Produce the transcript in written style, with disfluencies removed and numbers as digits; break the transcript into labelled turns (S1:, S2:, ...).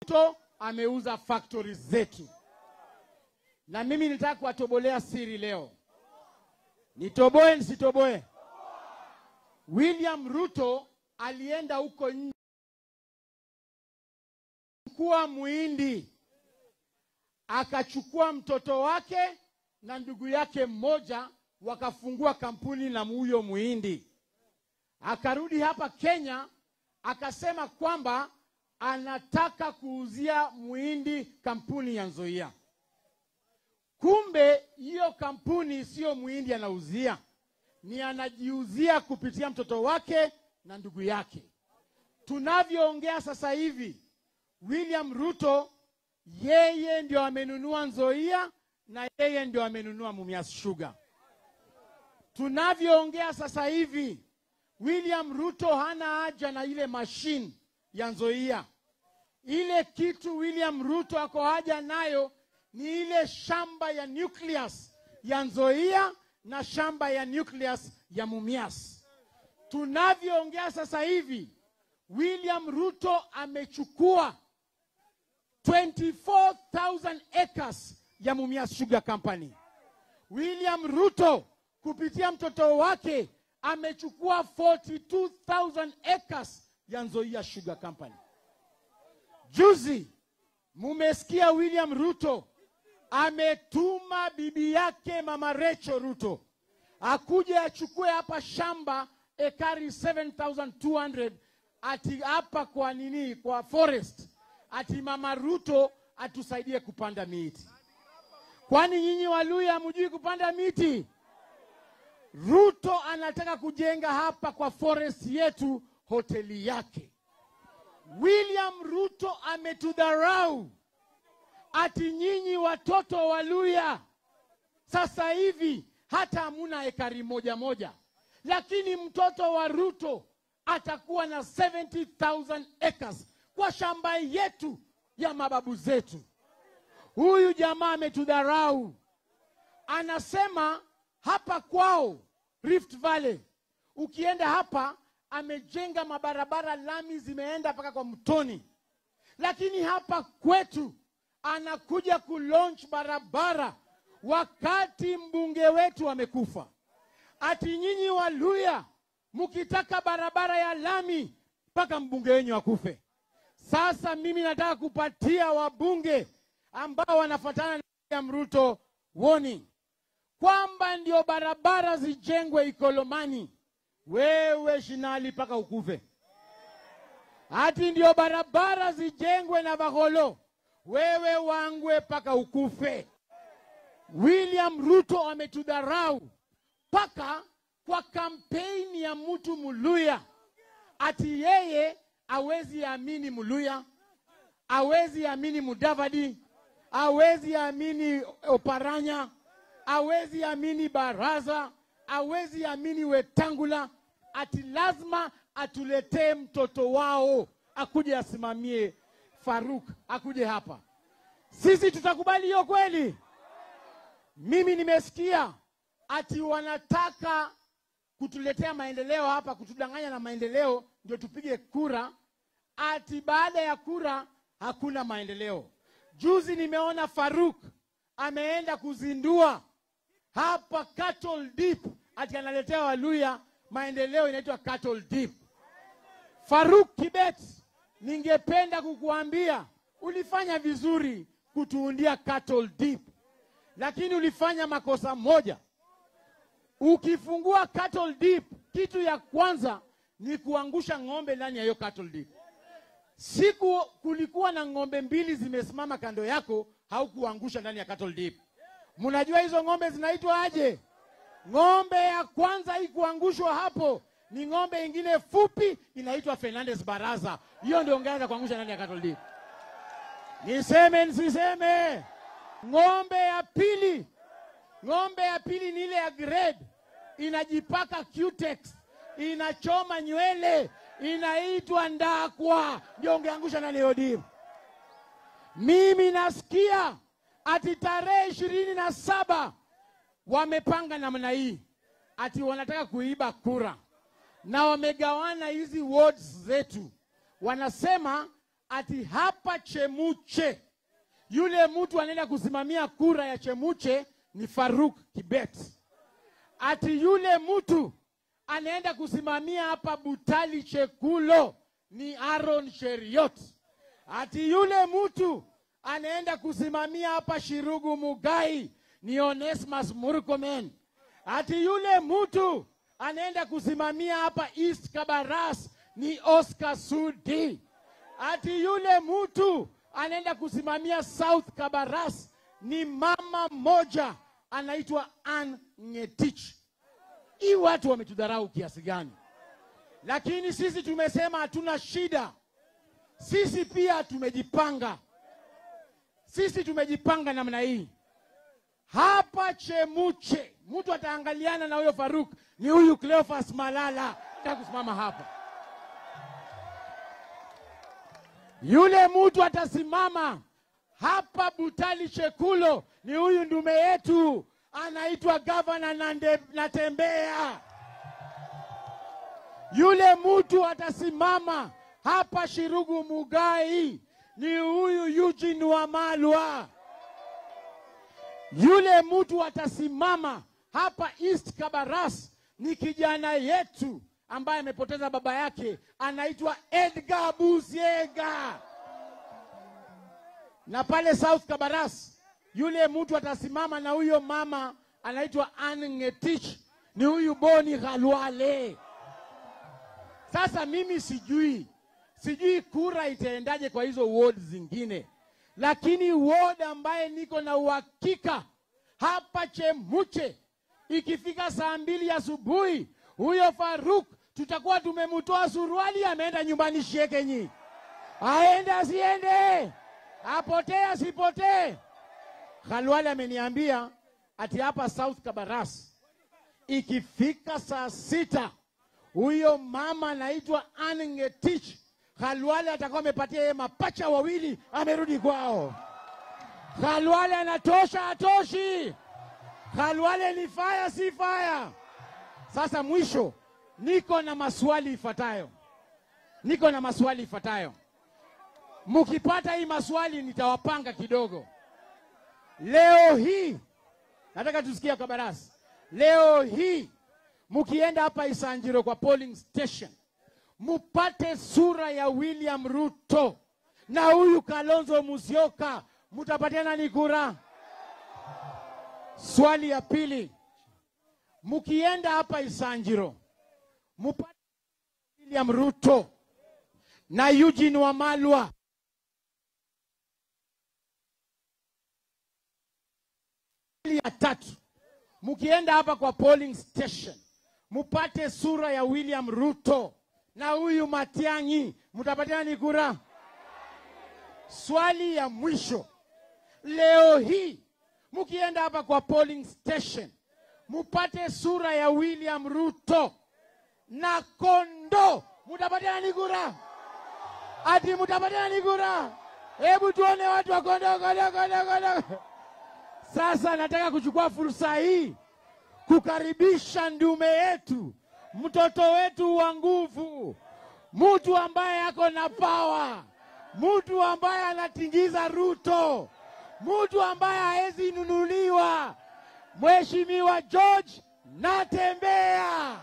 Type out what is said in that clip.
S1: Ruto ameuza factory zetu. Na mimi nitaka kuwatobolea siri leo. Nitoboe nisitoboe? William Ruto alienda huko nje kuwa Muhindi. Akachukua mtoto wake na ndugu yake mmoja wakafungua kampuni na huyo Muhindi. Akarudi hapa Kenya akasema kwamba anataka kuuzia Muhindi kampuni ya Nzoia. Kumbe hiyo kampuni sio Muhindi anauzia, ni anajiuzia kupitia mtoto wake na ndugu yake. Tunavyoongea sasa hivi, William Ruto yeye ndio amenunua Nzoia na yeye ndio amenunua Mumias Sugar. Tunavyoongea sasa hivi, William Ruto hana haja na ile machine ya Nzoia. Ile kitu William Ruto ako haja nayo ni ile shamba ya nucleus ya Nzoia na shamba ya nucleus ya Mumias. Tunavyoongea sasa hivi, William Ruto amechukua 24,000 acres ya Mumias Sugar Company. William Ruto kupitia mtoto wake amechukua 42,000 acres ya Nzoia Sugar Company. Juzi mumesikia William Ruto ametuma bibi yake Mama Rachel Ruto akuje achukue hapa shamba ekari 7,200 ati hapa kwa nini, kwa forest, ati Mama Ruto atusaidie kupanda miti. Kwani nyinyi Waluya hamjui kupanda miti? Ruto anataka kujenga hapa kwa forest yetu hoteli yake. William Ruto ametudharau ati nyinyi watoto Waluya sasa hivi hata hamuna ekari moja moja, lakini mtoto wa Ruto atakuwa na 70,000 acres kwa shamba yetu ya mababu zetu. Huyu jamaa ametudharau. Anasema hapa kwao Rift Valley, ukienda hapa amejenga mabarabara lami zimeenda mpaka kwa mtoni. Lakini hapa kwetu anakuja kulaunch barabara wakati mbunge wetu amekufa. Ati nyinyi Waluya mkitaka barabara ya lami mpaka mbunge wenyu akufe. Sasa mimi nataka kupatia wabunge ambao wanafuatana na William Ruto warning kwamba ndio barabara zijengwe Ikolomani, wewe Shinali paka ukufe. Ati ndio barabara zijengwe na Bagolo, wewe Wangwe paka ukufe. William Ruto ametudharau paka kwa kampeni ya mtu Muluya. Ati yeye hawezi amini Muluya, hawezi amini Mudavadi, hawezi amini Oparanya, hawezi amini Baraza, hawezi amini Wetangula. Ati lazima atuletee mtoto wao akuje asimamie Faruk, akuje hapa. Sisi tutakubali hiyo kweli? Mimi nimesikia ati wanataka kutuletea maendeleo hapa, kutudanganya na maendeleo ndio tupige kura. Ati baada ya kura hakuna maendeleo. Juzi nimeona Faruk ameenda kuzindua hapa Cattle Dip, ati analetea Waluya maendeleo inaitwa Cattle Dip. Faruk Kibet, ningependa kukuambia ulifanya vizuri kutuundia Cattle Dip, lakini ulifanya makosa moja. Ukifungua Cattle Dip, kitu ya kwanza ni kuangusha ng'ombe ndani ya hiyo Cattle Dip. Siku kulikuwa na ng'ombe 2 zimesimama kando yako, haukuangusha ndani ya Cattle Dip. Mnajua hizo ng'ombe zinaitwa aje? Ng'ombe ya kwanza ikuangushwa hapo ni ng'ombe ingine fupi inaitwa Fernandez Baraza. Hiyo ndio ungeanza kuangusha ndani ya Cattle Dip. Niseme nisiseme? Ng'ombe ya pili ni ile ya grade, inajipaka Cutex, inachoma nywele, inaitwa Ndakwa, ndio ungeangusha ndani ya Dip. Mimi nasikia ati tarehe 27 wamepanga namna hii, ati wanataka kuiba kura na wamegawana hizi wards zetu. Wanasema ati hapa Chemuche yule mtu anaenda kusimamia kura ya Chemuche ni Faruk Kibet. Ati yule mtu anaenda kusimamia hapa Butali Chekulo ni Aaron Cheriot. Ati yule mtu anaenda kusimamia hapa Shirugu Mugai ni Onesmus Murkomen. Ati yule mtu anaenda kusimamia hapa East Kabaras ni Oscar Sudi. Ati yule mtu anaenda kusimamia South Kabaras ni mama moja anaitwa Ann Ngetich. Hii watu wametudharau kiasi gani? Lakini sisi tumesema hatuna shida. Sisi pia tumejipanga. Sisi tumejipanga namna hii. Hapa Chemuche, mtu ataangaliana na huyo Faruk ni huyu Cleophas Malala. Nataka kusimama hapa. Yule mtu atasimama hapa Butali Chekulo ni huyu ndume yetu anaitwa Governor Natembea. Yule mtu atasimama hapa Shirugu Mugai ni huyu Eugene Wamalwa. Yule mtu atasimama hapa East Kabaras ni kijana yetu ambaye amepoteza baba yake anaitwa Edgar Busiega. Na pale South Kabaras yule mtu atasimama na huyo mama anaitwa Ann Ngetich ni huyu Boni Khalwale. Sasa mimi sijui kura itaendaje kwa hizo ward zingine, lakini ward ambaye niko na uhakika hapa Chemuche ikifika saa 2 asubuhi huyo Faruk tutakuwa tumemtoa suruali ameenda nyumbani Shekenyi. Aende asiende, apotee asipotee. Khalwale ameniambia ati hapa South Kabaras ikifika saa 6 huyo mama anaitwa Ann Ngetich Khalwale atakuwa amepatia yeye mapacha wawili amerudi kwao. Khalwale anatosha atoshi? Khalwale ni fire si fire? Sasa mwisho niko na maswali ifuatayo. Mkipata hii maswali nitawapanga kidogo. Leo hii nataka tusikie Kabaras. Leo hii mkienda hapa Isanjiro kwa polling station mupate sura ya William Ruto na huyu Kalonzo Musyoka, mutapatiana ni kura? Swali ya pili, mkienda hapa Isanjiro mupate William Ruto na Eugene Wamalwa, ya tatu, mkienda hapa kwa polling station mupate sura ya William Ruto na huyu Matiang'i, mutapatiana ni kura? Swali ya mwisho, leo hii mkienda hapa kwa polling station mupate sura ya William Ruto na Kondo, mutapatiana ni kura? Ati mutapatiana ni kura? Hebu tuone watu wa Kondo. Sasa nataka kuchukua fursa hii kukaribisha ndume yetu, mtoto wetu wa nguvu, mtu ambaye ako na power, mtu ambaye anatingiza Ruto, mtu ambaye haezi nunuliwa, Mheshimiwa George Natembea.